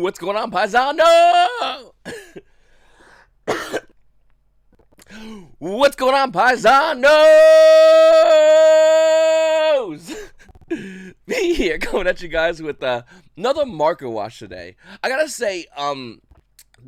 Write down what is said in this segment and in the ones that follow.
What's going on, Paisano? What's going on, Paisanos? Me here coming at you guys with another marker watch today. I gotta say,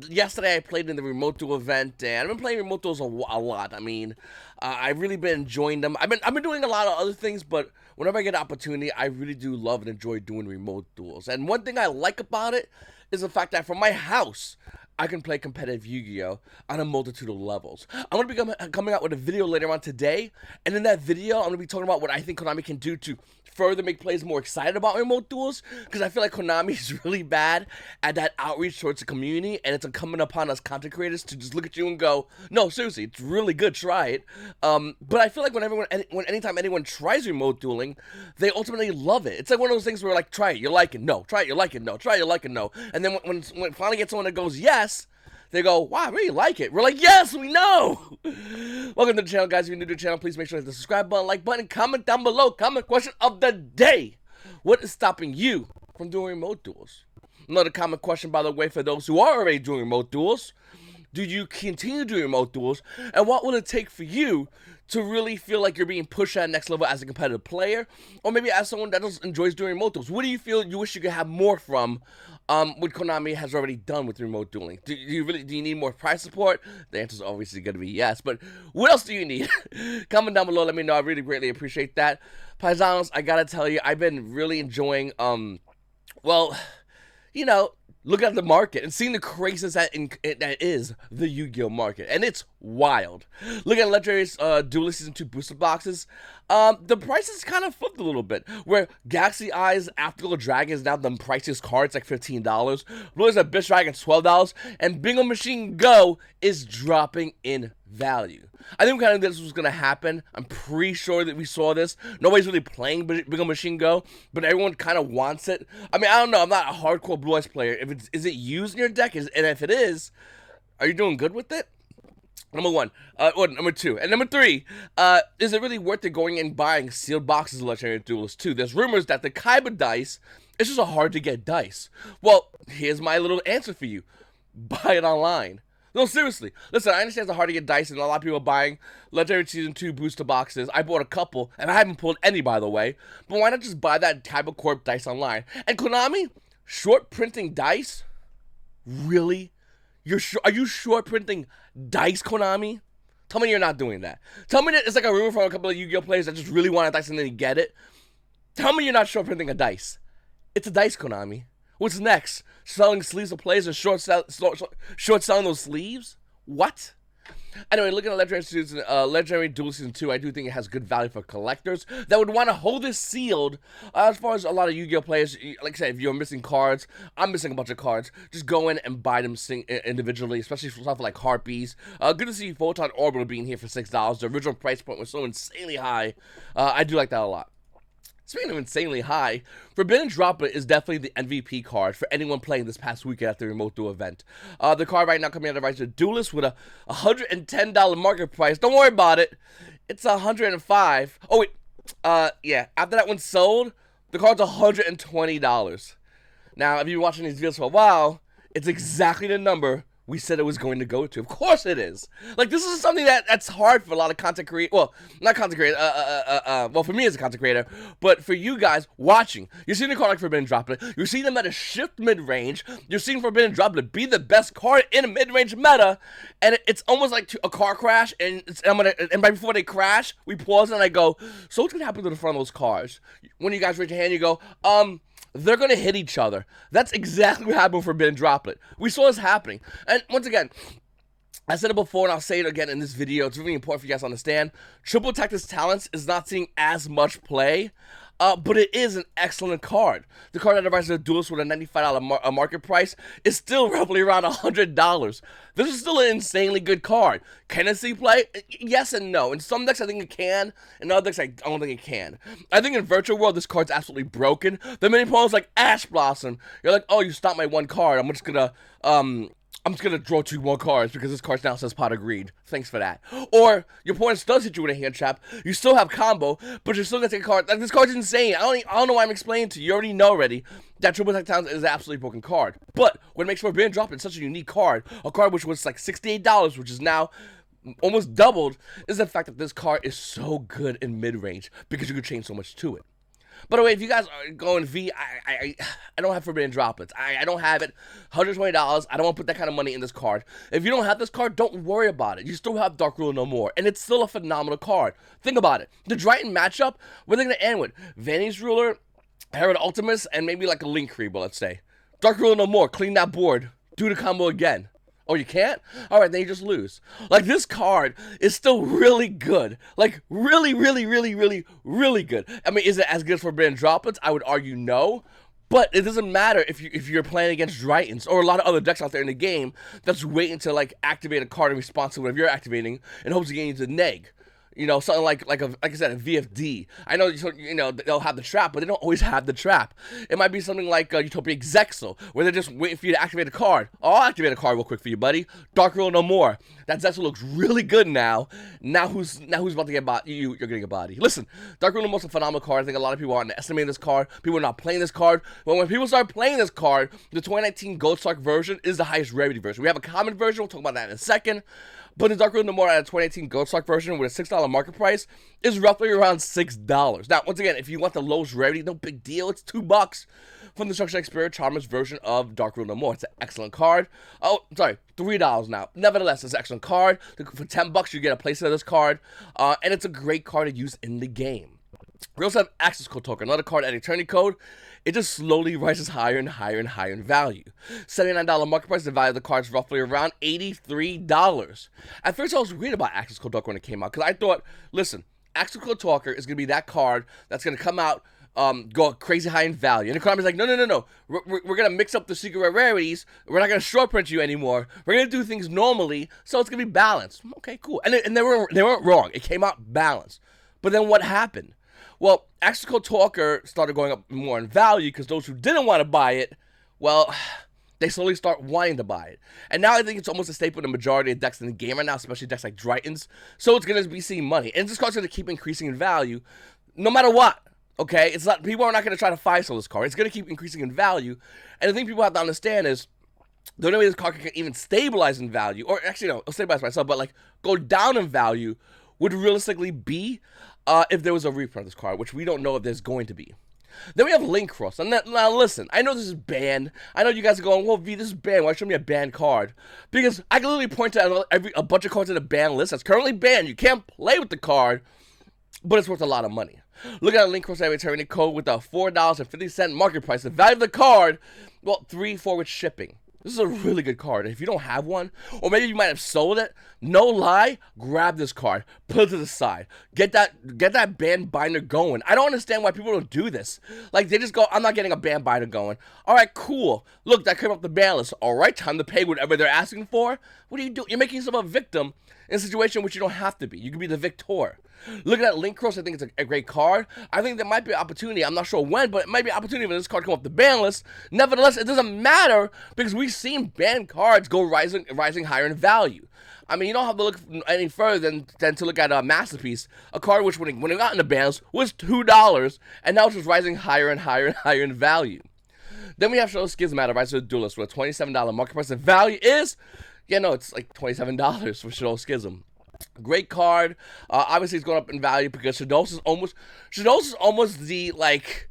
yesterday I played in the remote duel event, and I've been playing remote duels a lot. I mean, I've really been enjoying them. I've been doing a lot of other things, but whenever I get an opportunity, I really do love and enjoy doing remote duels. And one thing I like about it is the fact that from my house, I can play competitive Yu-Gi-Oh! On a multitude of levels. I'm going to be coming out with a video later on today, and in that video, I'm going to be talking about what I think Konami can do to further make players more excited about remote duels, because I feel like Konami is really bad at that outreach towards the community, and it's incumbent upon us content creators to just look at you and go, no, seriously, it's really good, try it. But I feel like anytime anyone tries remote dueling, they ultimately love it. It's like one of those things where like, try it, you like it, no, try it, you like it, no, try it, you like it, no. And then when finally get someone that goes, yes, they go, wow, I really like it. We're like, yes, we know. Welcome to the channel, guys. If you're new to the channel, please make sure to hit the subscribe button, like button, comment down below. Comment question of the day. What is stopping you from doing remote duels? Another common question, by the way, for those who are already doing remote duels. Do you continue doing remote duels? And what will it take for you to really feel like you're being pushed at the next level as a competitive player? Or maybe as someone that just enjoys doing remote duels? What do you feel you wish you could have more from what Konami has already done with remote dueling? Do you need more prize support? The answer is obviously going to be yes. But what else do you need? Comment down below. Let me know. I really greatly appreciate that. Paisanos, I got to tell you, I've been really enjoying, well, you know, looking at the market and seeing the craziness that is the Yu-Gi-Oh! Market. And it's wild. Look at Legendary's Duelist Season 2 booster boxes. The prices kind of flipped a little bit. Where Galaxy Eyes Afterglow Dragon is now the priciest card. It's like $15. Blue is a Bitch Dragon, $12. And Bingo Machine Go is dropping in value. I think kind of this was going to happen. I'm pretty sure that we saw this. Nobody's really playing Bingo Machine Go, but everyone kind of wants it. I mean, I don't know. I'm not a hardcore Blue Eyes player. Is it used in your deck? And if it is, are you doing good with it? Number one. Number two. And number three, is it really worth it going and buying sealed boxes of Legendary Duelist 2? There's rumors that the Kaiba dice is just a hard-to-get dice. Well, here's my little answer for you. Buy it online. No, seriously. Listen, I understand it's hard to get dice, and a lot of people are buying Legendary Season 2 booster boxes. I bought a couple, and I haven't pulled any, by the way. But why not just buy that Kaiba Corp dice online? And Konami, short printing dice? Really? Are you short printing dice, Konami? Tell me you're not doing that. Tell me that it's like a rumor from a couple of Yu-Gi-Oh! Players that just really want a dice and then you get it. Tell me you're not short printing a dice. It's a dice, Konami. What's next? Selling sleeves of players and short selling those sleeves? What? Anyway, looking at Legendary Duel Season 2, I do think it has good value for collectors that would want to hold this sealed. As far as a lot of Yu-Gi-Oh! Players, like I said, if you're missing cards, I'm missing a bunch of cards, just go in and buy them individually, especially for stuff like Harpies. Good to see Photon Orbital being here for $6. The original price point was so insanely high. I do like that a lot. Speaking of insanely high, Forbidden Droplet is definitely the MVP card for anyone playing this past weekend at the Remote Duel event. The card right now coming out of the Duelist with a $110 market price. Don't worry about it. It's $105. Oh, wait. Yeah. After that one's sold, the card's $120. Now, if you've been watching these videos for a while, it's exactly the number we said it was going to go to. Of course it is. Like, this is something that's hard for a lot of content creators. Well, not content creators. Well, for me as a content creator, but for you guys watching, you're seeing a card like Forbidden Droplet. You're seeing them at a shift mid-range. You're seeing Forbidden Droplet be the best card in a mid-range meta, and it's almost like a car crash. And right before they crash, we pause and I go, so what's gonna happen to the front of those cars? When you guys raise your hand, you go, they're going to hit each other. That's exactly what happened with Forbidden Droplet. We saw this happening. And once again, I said it before and I'll say it again in this video. It's really important for you guys to understand. Triple Tactics Talents is not seeing as much play, but it is an excellent card. The card that advises the Duelist with a $95 market price is still roughly around $100. This is still an insanely good card. Can it see play? Yes and no. In some decks I think it can, in other decks I don't think it can. I think in Virtual World this card's absolutely broken. There are many opponents like Ash Blossom. You're like, oh, you stopped my one card. I'm just gonna I'm just gonna draw 2 more cards because this card now says Pot of Greed. Thanks for that. Or your opponent does hit you with a hand trap. You still have combo, but you're still gonna take a card. Like, this card's insane. I don't know why I'm explaining to you. You already know already that Trouba Gates is an absolutely broken card. But what makes for being dropped, it's such a unique card. A card which was like $68, which is now almost doubled, is the fact that this card is so good in mid-range because you can change so much to it. By the way, if you guys are going V, I don't have Forbidden Droplets. I don't have it. $120. I don't want to put that kind of money in this card. If you don't have this card, don't worry about it. You still have Dark Ruler No More, and it's still a phenomenal card. Think about it. The Dryden matchup, what are they going to end with? Vanity's Ruler, Herod Ultimus, and maybe like a Link Creeble, let's say. Dark Ruler No More, clean that board. Do the combo again. Oh, you can't? Alright, then you just lose. Like, this card is still really good. Like, really, really, really, really, really good. I mean, is it as good as Forbidden Droplets? I would argue no. But it doesn't matter if you're playing against Drytens or a lot of other decks out there in the game that's waiting to, like, activate a card in response to whatever you're activating in hopes of getting you to neg. You know, something like I said, a VFD. I know, you know, they'll have the trap, but they don't always have the trap. It might be something like Utopia Zexal, where they're just waiting for you to activate a card. Oh, I'll activate a card real quick for you, buddy. Dark Ruler No More. That Zexal looks really good now. Now who's about to get body? You're gonna get body. Listen, Dark Ruler No More is a phenomenal card. I think a lot of people are underestimating this card. People are not playing this card. But when people start playing this card, the 2019 Gold Star version is the highest rarity version. We have a common version. We'll talk about that in a second. But the Dark Ruler No More at a 2018 Gold Stock version with a $6 market price is roughly around $6. Now, once again, if you want the lowest rarity, no big deal. It's $2 from the Structure Spirit Charmer's version of Dark Ruler No More. It's an excellent card. Oh, sorry, $3 now. Nevertheless, it's an excellent card. For $10, you get a playset of this card. And it's a great card to use in the game. We also have Access Code Token, another card at Eternity Code. It just slowly rises higher and higher and higher in value. $79 market price, the value of the card is roughly around $83. At first, I was weird about Access Code Talker when it came out, because I thought, listen, Access Code Talker is going to be that card that's going to come out, go crazy high in value. And the Konami's like, no. We're going to mix up the secret rarities. We're not going to short print you anymore. We're going to do things normally, so it's going to be balanced. Okay, cool. And they weren't wrong. It came out balanced. But then what happened? Well, Access Code Talker started going up more in value because those who didn't want to buy it, well, they slowly start wanting to buy it. And now I think it's almost a staple in the majority of decks in the game right now, especially decks like Drytens. So it's going to be seeing money. And this card's going to keep increasing in value no matter what. Okay? It's not, people are not going to try to fire sell this card. It's going to keep increasing in value. And the thing people have to understand is the only way this card can even stabilize in value, or actually, no, I'll stabilize myself, but like go down in value would realistically be if there was a reprint of this card, which we don't know if there's going to be. Then we have Link Cross. And now listen, I know this is banned. I know you guys are going, well, V, this is banned. Why show me a banned card? Because I can literally point to a bunch of cards in the banned list that's currently banned. You can't play with the card, but it's worth a lot of money. Look at a Link Cross Eternity Code with a $4.50 market price. The value of the card, well, $3 with shipping. This is a really good card. If you don't have one, or maybe you might have sold it, no lie, grab this card, put it to the side, get that band binder going. I don't understand why people don't do this. Like, they just go, I'm not getting a band binder going. All right, cool. Look, that came up the ban list. All right, time to pay whatever they're asking for. What are you doing? You're making yourself a victim in a situation in which you don't have to be. You can be the victor. Look at that Link Cross. I think it's a great card. I think there might be an opportunity. I'm not sure when, but it might be an opportunity when this card come off the ban list. Nevertheless, it doesn't matter because we've seen banned cards go rising higher in value. I mean, you don't have to look any further than to look at a Masterpiece, a card which when it got in the bans was $2, and now it's just rising higher and higher and higher in value. Then we have Schizomatic, Rise of the Duelist, with a $27 market price. The value is, it's like $27 for Schism. Great card. Obviously, it's going up in value because Shadows is almost the like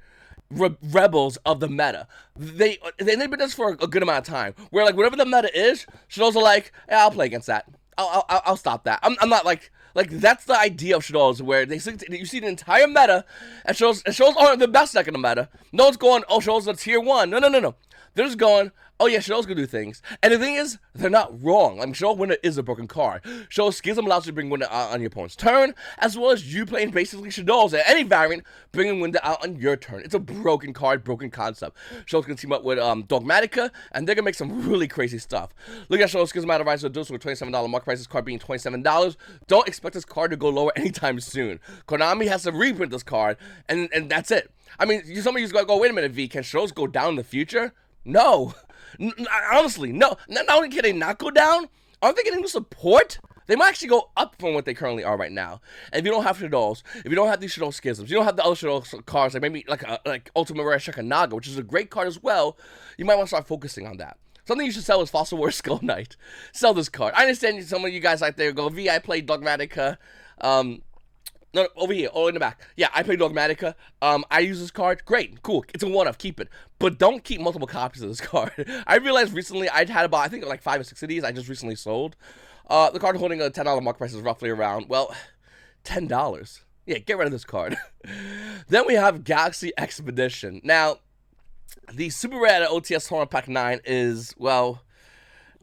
rebels of the meta. They've been this for a good amount of time. Where like whatever the meta is, Shadows are like, yeah, I'll play against that. I'll stop that. I'm not like that's the idea of Shadows, where you see the entire meta, and Shadows aren't the best deck in the meta. No one's going, oh, Shadows are tier 1. No. They're just going, oh yeah, Shadows can do things. And the thing is, they're not wrong. Like, Shadow Winner is a broken card. Shadow Schism allows you to bring Winner out on your opponent's turn, as well as you playing basically Shadows at any variant, bringing Winner out on your turn. It's a broken card, broken concept. Shadow's gonna team up with Dogmatica, and they're gonna make some really crazy stuff. Look at Shadow Schism Rise of the Duelist with $27 market price. This card being $27. Don't expect this card to go lower anytime soon. Konami has to reprint this card, and that's it. I mean, some of you's gonna go, wait a minute, V, can Shadows go down in the future? No. Honestly, no. Not only can they not go down, aren't they getting new support? They might actually go up from what they currently are right now. And if you don't have Shadows, if you don't have these Shadow Schisms, you don't have the other Shadow cards, like maybe like Ultimate Rare Shekanaga, which is a great card as well, you might want to start focusing on that. Something you should sell is Fossil War Skull Knight. Sell this card. I understand some of you guys out there go, V, I play Dogmatica. No, over here, in the back. Yeah, I play Dogmatica. I use this card. Great, cool. It's a one-off. Keep it. But don't keep multiple copies of this card. I realized recently I'd had about, I think, like 5 or 6 of these. I just recently sold. The card holding a $10 market price is roughly around, well, $10. Yeah, get rid of this card. Then we have Galaxy Expedition. Now, the Super Rare OTS Tournament Pack 9 is, well,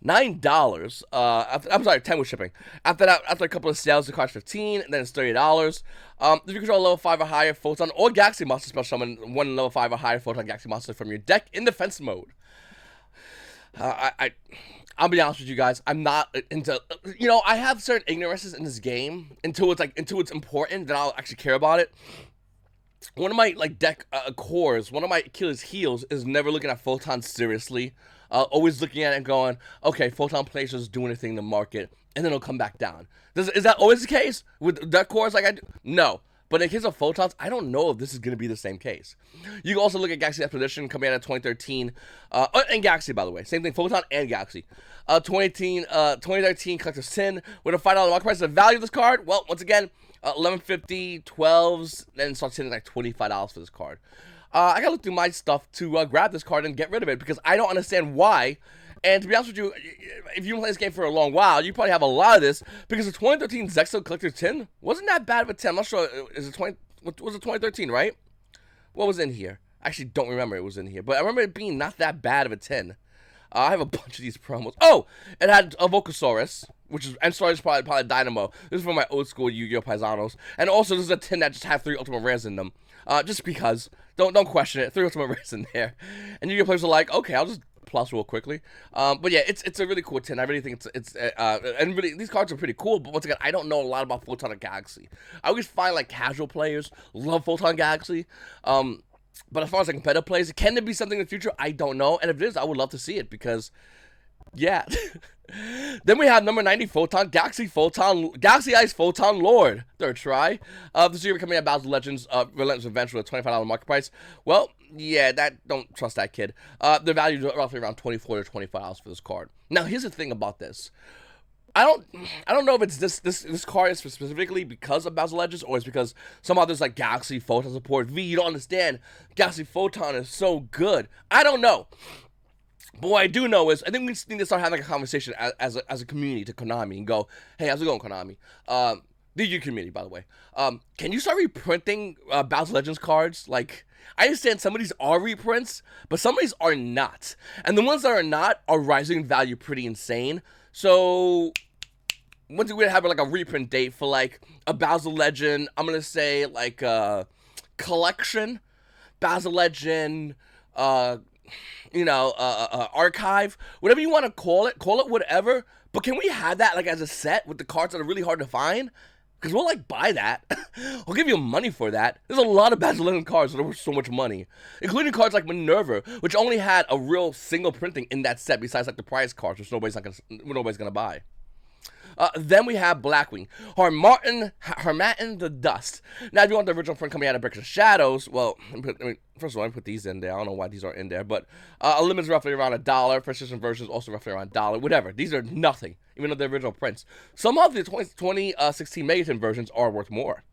$9. I'm sorry, 10 with shipping. After that, after a couple of sales, the card's $15, and then it's $30. If you control level 5 or higher Photon or Galaxy Monster, special summon one level 5 or higher Photon Galaxy Monster from your deck in defense mode. I'll be honest with you guys. I'm not into, you know, I have certain ignorances in this game until it's important that I'll actually care about it. One of my deck cores, one of my Achilles heels is never looking at Photon seriously. Always looking at it and going, okay, Photon plays just doing a thing in the market, and then it'll come back down. Is that always the case with deck cores like I do? No. But in the case of Photons, I don't know if this is going to be the same case. You can also look at Galaxy Expedition coming out of 2013, and Galaxy, by the way. Same thing, Photon and Galaxy. 2013 Collector's Sin with a $5 market price. The value of this card, well, once again, $11.50, $12s, then starts hitting like $25 for this card. I gotta look through my stuff to grab this card and get rid of it because I don't understand why. And to be honest with you, if you've been playing this game for a long while, you probably have a lot of this because the 2013 Zexo Collector's Tin wasn't that bad of a tin. I'm not sure. Is it 20? Was it 2013? Right? What was in here? I actually don't remember it was in here, but I remember it being not that bad of a tin. I have a bunch of these promos. Oh, it had a Vocosaurus, which is, and Story's probably Dynamo. This is for my old school YGOPaisanos. And also, this is a tin that just had 3 Ultimate Rares in them. Just because. Don't question it. 3 Ultimate Rares in there. And Yu-Gi-Oh players are like, okay, I'll just plus real quickly. But yeah, it's a really cool tin. I really think it's and really, these cards are pretty cool. But once again, I don't know a lot about Photon and Galaxy. I always find, like, casual players love Photon Galaxy. But as far as like competitive plays, can there be something in the future? I don't know. And if it is, I would love to see it because, yeah. Then we have number 90 Photon, Galaxy Ice Photon Lord. Third try. This year coming out Battles of Legends, Relentless Adventure with a $25 market price. Well, yeah, don't trust that kid. The value is roughly around $24 to $25 for this card. Now, here's the thing about this. I don't know if it's this card is specifically because of Battles of Legends or it's because somehow there's like Galaxy Photon support. V, you don't understand. Galaxy Photon is so good. I don't know. But what I do know is I think we need to start having like a conversation as a community to Konami and go, hey, how's it going, Konami? The U community, by the way. Can you start reprinting Battles of Legends cards? Like, I understand some of these are reprints, but some of these are not. And the ones that are not are rising in value pretty insane. So, once we have like a reprint date for like a Battles of Legend, I'm gonna say like a collection, Battles of Legend, archive, whatever you want to call it whatever. But can we have that like as a set with the cards that are really hard to find? Because we'll like buy that. I'll give you money for that. There's a lot of Battles of Legend cards that are worth so much money, including cards like Minerva, which only had a real single printing in that set besides like the prize cards, which nobody's gonna buy. Then we have Blackwing, Harmattan the Dust. Now, if you want the original print coming out of Bricks of Shadows, well, first of all, let me put these in there. I don't know why these are in there, but a limit's roughly around $1. First edition versions also roughly around $1. Whatever. These are nothing, even though they're original prints. Some of the 2016 Megaton versions are worth more.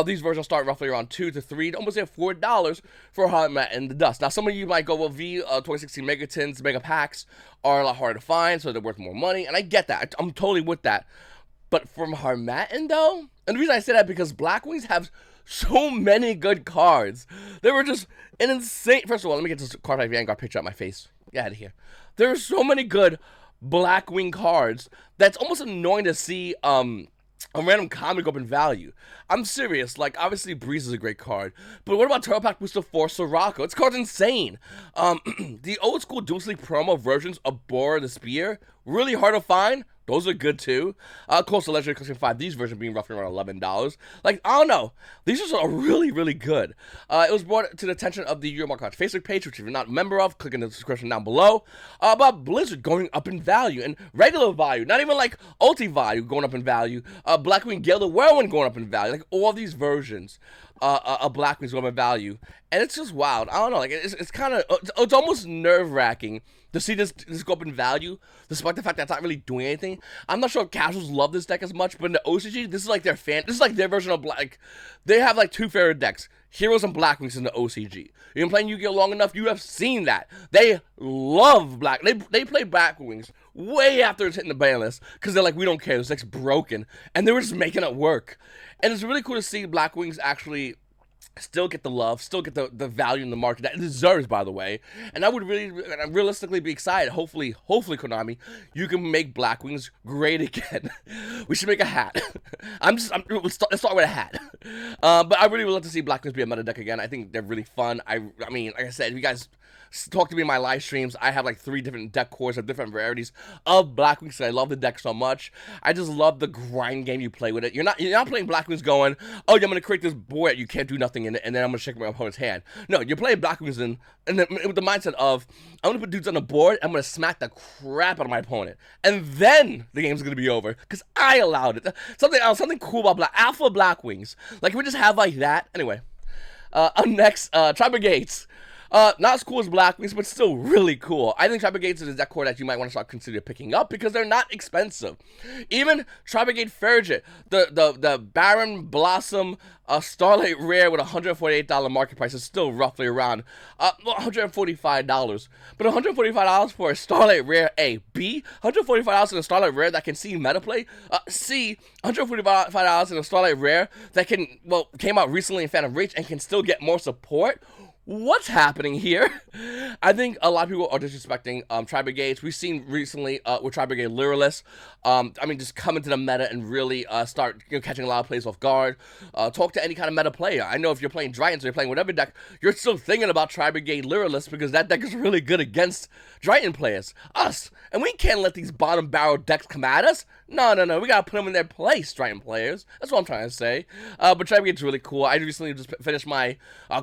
These versions start roughly around $2 to $3, almost at $4 for Harmattan the Dust. Now, some of you might go, well, 2016 Megatons, Mega Packs are a lot harder to find, so they're worth more money, and I get that. I'm totally with that. But from Harmattan, though, and the reason I say that because Blackwings have so many good cards. They were just an insane. First of all, let me get this card Vanguard picture out my face. Get out of here. There are so many good Blackwing cards that's almost annoying to see a random comic up in value. I'm serious. Like, obviously, Breeze is a great card. But what about Turbo Pack Booster 4 Soraka? This card's insane. The old school Doomsday promo versions of Bora the Spear, really hard to find. Those are good too. Of course, the Legendary Collection 5Ds version being roughly around $11. Like, I don't know. These are really, really good. It was brought to the attention of the Euro Market Watch Facebook page, which if you're not a member of, click in the description down below, about Blizzard going up in value and regular value, not even like ulti value going up in value, Blackwing Gale the Whirlwind going up in value, like all these versions of Blackwings going up in value, and it's just wild. I don't know, like it's kind of, it's almost nerve-wracking to see this go up in value, despite the fact that it's not really doing anything. I'm not sure if casuals love this deck as much, but in the OCG, this is like this is like their version of Black. They have like two favorite decks, Heroes and Blackwings in the OCG. You've been playing Yu-Gi-Oh long enough, you have seen that. They love they play Blackwings way after it's hitting the ban list, because they're like, we don't care, this deck's broken, and they were just making it work. And it's really cool to see Blackwings actually still get the love, still get the value in the market that it deserves, by the way. And I would realistically be excited. Hopefully, Konami, you can make Blackwings great again. We should make a hat. Let's start with a hat. But I really would love to see Blackwings be a meta deck again. I think they're really fun. I mean, like I said, if you guys talk to me in my live streams, I have like 3 different deck cores of different varieties of Blackwings, and I love the deck so much. I just love the grind game you play with it. You're not playing Blackwings going, oh yeah, I'm gonna create this board, you can't do nothing in it, and then I'm gonna shake my opponent's hand. No, you're playing Blackwings and then with the mindset of, I'm gonna put dudes on the board, I'm gonna smack the crap out of my opponent, and then the game's gonna be over because I allowed it. Something cool about Alpha Blackwings. Like, we just have like that. Anyway, up next, Trouba Gates. Not as cool as Blackwings, but still really cool. I think Trouba Gates is a deck core that you might want to start considering picking up because they're not expensive. Even Trouba Gate Ferret, the Baron Blossom Starlight Rare with a $148 market price is still roughly around $145. But $145 for a Starlight Rare A, B, $145 in a Starlight Rare that can see meta play, C, $145 in a Starlight Rare that came out recently in Phantom Reach and can still get more support. What's happening here? I think a lot of people are disrespecting Trouba Gates. We've seen recently with Trouba Gate Lyralist, just come into the meta and really start catching a lot of plays off guard. Talk to any kind of meta player. I know if you're playing Dragons or you're playing whatever deck, you're still thinking about Trouba Gate Lyralist because that deck is really good against Dragon players. Us. And we can't let these bottom barrel decks come at us. No. We gotta put them in their place, Dragon players. That's what I'm trying to say. But Trouba Gate's really cool. I recently just finished my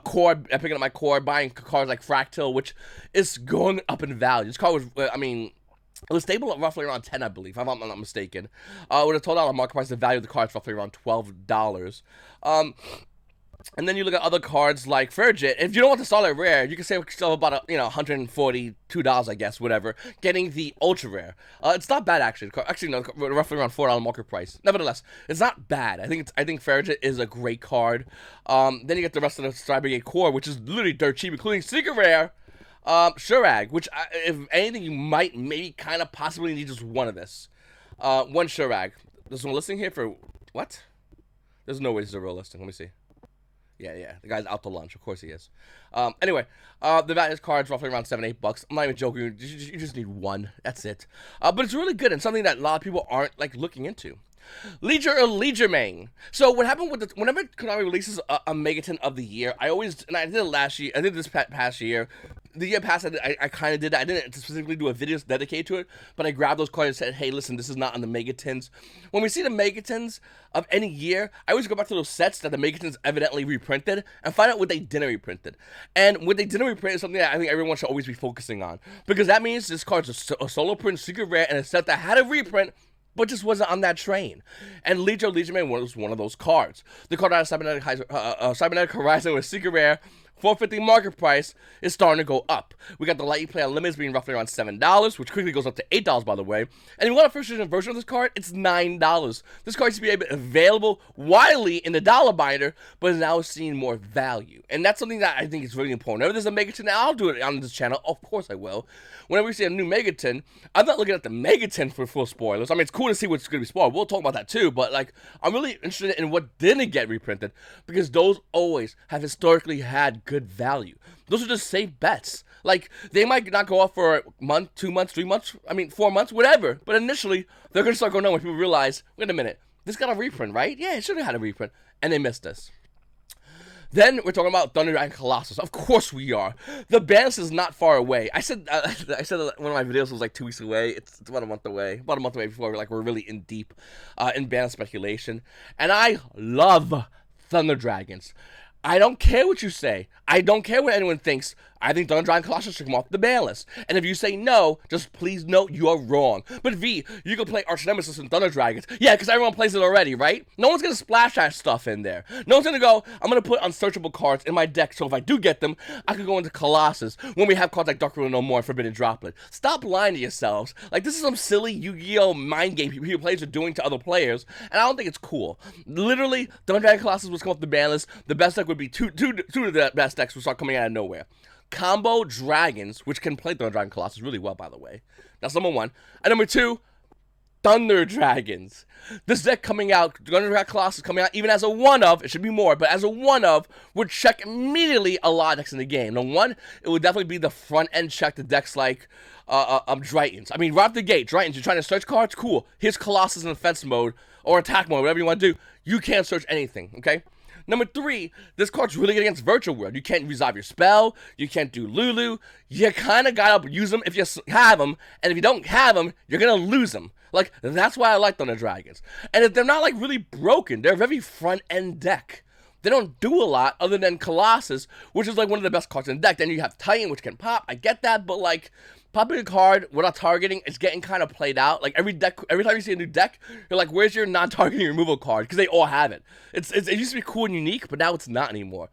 core, picking up my core, buying cards like Fractal, which is going up in value. This card was, it was stable at roughly around 10, I believe, if I'm not mistaken. With a total market price, the value of the card is roughly around $12. And then you look at other cards like Ferret. If you don't want the Starlight Rare, you can save yourself about $142, I guess, whatever, getting the Ultra Rare. It's not bad, actually. Actually, no, roughly around $4 market price. Nevertheless, it's not bad. I think Ferret is a great card. Then you get the rest of the Trouba Gate core, which is literally dirt cheap, including Secret Rare, Shurag, which, if anything, you might maybe kind of possibly need just one of this. One Shurag. There's one listing here for, what? There's no way this is a real listing. Let me see. Yeah. The guy's out to lunch. Of course he is. Anyway, the value of this card is roughly around $7-8. I'm not even joking. You just need one. That's it. But it's really good and something that a lot of people aren't looking into. Leisure or Leisure Main. So what happened with whenever Konami releases a Megaton of the year, I did it last year, I did this past year. The year past, I kind of did that. I didn't specifically do a video dedicated to it, but I grabbed those cards and said, hey, listen, this is not on the Megatons. When we see the Megatons of any year, I always go back to those sets that the Megatons evidently reprinted and find out what they didn't reprint. And what they didn't reprint is something that I think everyone should always be focusing on, because that means this card's a solo print, secret rare, and a set that had a reprint, but just wasn't on that train. And Leisure Man was one of those cards. The card out of Cybernetic Horizon with Secret Rare, $450 market price, is starting to go up. We got the Light You Play Unlimited being roughly around $7, which quickly goes up to $8, by the way. And if you want a first edition version of this card, it's $9. This card used to be available widely in the dollar binder, but is now seeing more value. And that's something that I think is really important. Whenever there's a Megaton, I'll do it on this channel. Of course I will. Whenever we see a new Megaton, I'm not looking at the Megaton for full spoilers. I mean, it's cool to see what's going to be spoiled. We'll talk about that too, but I'm really interested in what didn't get reprinted, because those always have historically had good value. Those are just safe bets. They might not go off for a month, 2 months, 3 months, 4 months, whatever. But initially, they're going to start going on when people realize, wait a minute, this got a reprint, right? Yeah, it should have had a reprint. And they missed this. Then we're talking about Thunder Dragon Colossus. Of course we are. The balance is not far away. I said one of my videos was like 2 weeks away. It's about a month away. About a month away before we're really in deep in balance speculation. And I love Thunder Dragons. I don't care what you say. I don't care what anyone thinks. I think Thunder Dragon Colossus should come off the ban list. And if you say no, just please note you're wrong. But V, you can play Arch Nemesis and Thunder Dragons. Yeah, because everyone plays it already, right? No one's going to splash that stuff in there. No one's going to go, I'm going to put unsearchable cards in my deck, so if I do get them, I can go into Colossus when we have cards like Dark Ruler No More and Forbidden Droplet. Stop lying to yourselves. Like, this is some silly Yu-Gi-Oh! Mind game people players are doing to other players, and I don't think it's cool. Literally, Thunder Dragon Colossus was come off the ban list. The best deck would be two of the best decks will start coming out of nowhere. Combo Dragons, which can play Thunder Dragon Colossus really well, by the way. That's number one. And number two, Thunder Dragons. This deck coming out, Thunder Dragon Colossus coming out, even as a one-of, it should be more, but as a one-of, would check immediately a lot of decks in the game. Number one, it would definitely be the front-end check to decks like Drytons. I mean, right off the gate, Drytons, you're trying to search cards? Cool. Here's Colossus in defense mode, or attack mode, whatever you want to do. You can't search anything, okay? Number three, this card's really good against Virtual World. You can't resolve your spell. You can't do Lulu. You kind of gotta use them if you have them. And if you don't have them, you're gonna lose them. Like, that's why I like Thunder Dragons. And if they're not, like, really broken, they're a very front-end deck. They don't do a lot other than Colossus, which is, like, one of the best cards in the deck. Then you have Titan, which can pop. I get that, but, like, popping a card without targeting is getting kind of played out. Like, every time you see a new deck, you're like, where's your non-targeting removal card? Because they all have it. It used to be cool and unique, but now it's not anymore.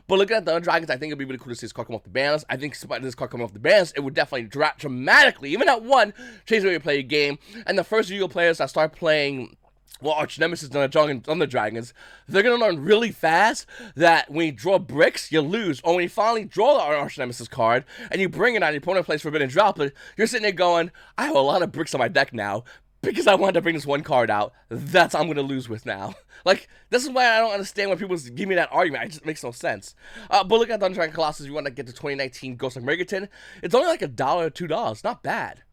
But looking at the Thunder Dragons, I think it'd be really cool to see this card come off the ban list. I think this card coming off the ban list, it would definitely dramatically, even at one, change the way you play a game. And the first Yu-Gi-Oh players that start playing, well, Arch Nemesis and Thunder Dragons, they're going to learn really fast that when you draw bricks, you lose. Or when you finally draw the Arch Nemesis card, and you bring it on, your opponent plays Forbidden Droplet, you're sitting there going, I have a lot of bricks on my deck now, because I wanted to bring this one card out. That's what I'm going to lose with now. Like, this is why I don't understand when people give me that argument. It just makes no sense. But look at Thunder Dragon Colossus, if you want to get to 2019 Ghost of Megaton, it's only like $1 or $2. Not bad.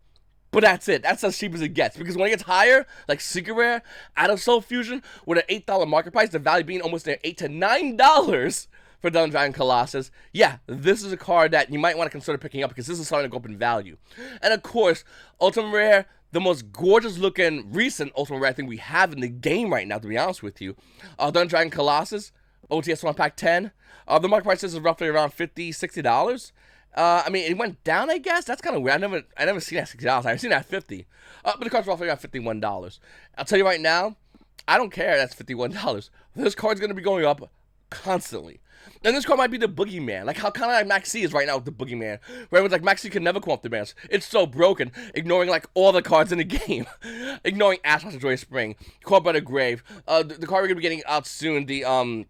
But that's it. That's as cheap as it gets. Because when it gets higher, like Secret Rare, out of Soul Fusion, with an $8 market price, the value being almost there $8 to $9 for Thunder Dragon Colossus, yeah, this is a card that you might want to consider picking up because this is starting to go up in value. And of course, Ultimate Rare, the most gorgeous looking recent Ultimate Rare thing we have in the game right now, to be honest with you. Thunder Dragon Colossus, OTS 1 Pack 10. The market price is roughly around $50, $60. I mean, it went down, I guess. That's kind of weird. I never seen that $60. I've seen that at $50. But the card's roughly around $51. I'll tell you right now, I don't care. That's $51. This card's gonna be going up constantly. And this card might be the boogeyman, like how kind of like Maxi is right now with the boogeyman, where everyone's like, Maxi can never come off the bench. It's so broken, ignoring like all the cards in the game, ignoring Ash Joy Spring, Caught by the Grave. The card we're gonna be getting out soon, the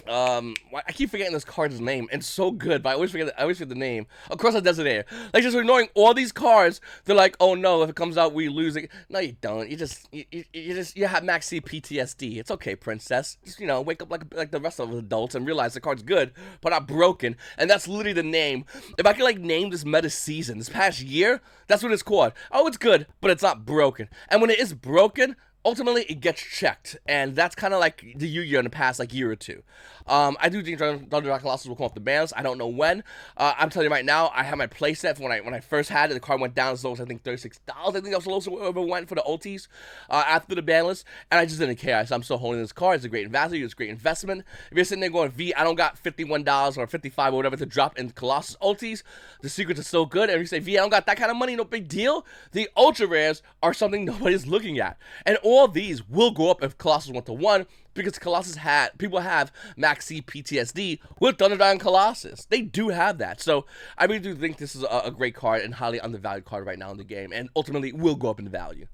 I keep forgetting this card's name. It's so good, but I always forget the name. Of course, Desert Air. Like, just ignoring all these cards, they're like, oh no, if it comes out, we lose it. No, you don't. You have Max C PTSD. It's okay, princess. Just, you know, wake up like the rest of us adults and realize the card's good, but not broken. And that's literally the name. If I could like name this meta season, this past year, that's what it's called. Oh, it's good, but it's not broken. And when it is broken, ultimately, it gets checked, and that's kind of like the Yu-Gi-Oh! In the past, like, year or two. I do think Thunder Dragon Colossus will come off the bans. I don't know when. I'm telling you right now, I have my playset from when I first had it. The card went down as low as, I think, $36. I think that was the lowest it ever went for the OTs after the ban list, and I just didn't care. So I'm still holding this card. It's a great value. It's a great investment. If you're sitting there going, V, I don't got $51 or $55 or whatever to drop in Colossus OTs, the secrets are so good, and you say, V, I don't got that kind of money, no big deal. The Ultra Rares are something nobody's looking at, and all these will go up if Colossus went to 1, because Colossus people have Max C PTSD with Thunder Dragon Colossus. They do have that. So I really do think this is a great card and highly undervalued card right now in the game, and ultimately will go up in value.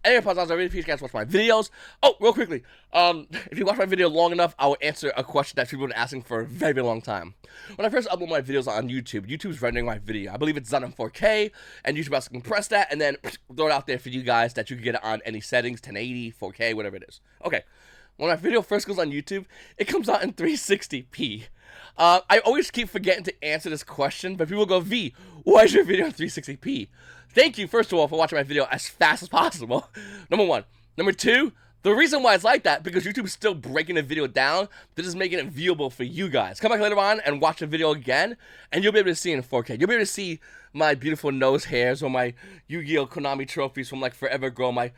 Anyway, I really appreciate you guys watch my videos. Oh, real quickly, if you watch my video long enough, I will answer a question that people have been asking for a very, very long time. When I first upload my videos on YouTube, YouTube's rendering my video. I believe it's done in 4K, and YouTube has to compress that, and then throw it out there for you guys that you can get it on any settings, 1080, 4K, whatever it is. Okay, when my video first goes on YouTube, it comes out in 360p. I always keep forgetting to answer this question, but people go, V, why is your video in 360p? Thank you, first of all, for watching my video as fast as possible. Number one. Number two, The reason why it's like that, because YouTube's still breaking the video down, they're just making it viewable for you guys. Come back later on and watch the video again, and you'll be able to see in 4K. You'll be able to see my beautiful nose hairs, or my Yu-Gi-Oh! Konami trophies from like Forever Grow, my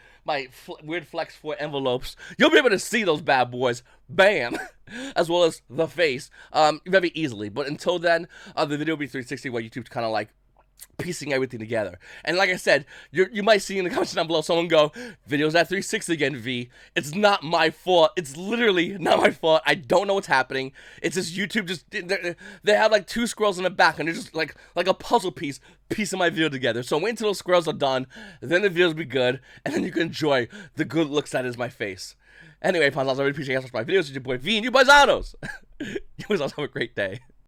weird Flex 4 envelopes. You'll be able to see those bad boys, bam, as well as the face, very easily. But until then, the video will be 360, where YouTube's kind of like piecing everything together. And like I said, you might see in the comments down below someone go, videos at 360 again, V. It's not my fault. It's literally not my fault. I don't know what's happening. It's just YouTube just, they have like 2 squirrels in the back, and they're just like a puzzle piecing my video together. So wait until those squirrels are done, then the videos will be good, and then you can enjoy the good looks that is my face. Anyway, Pawns, I really appreciate you guys watching my videos. It's your boy V and YGOPaisanos. You guys all have a great day.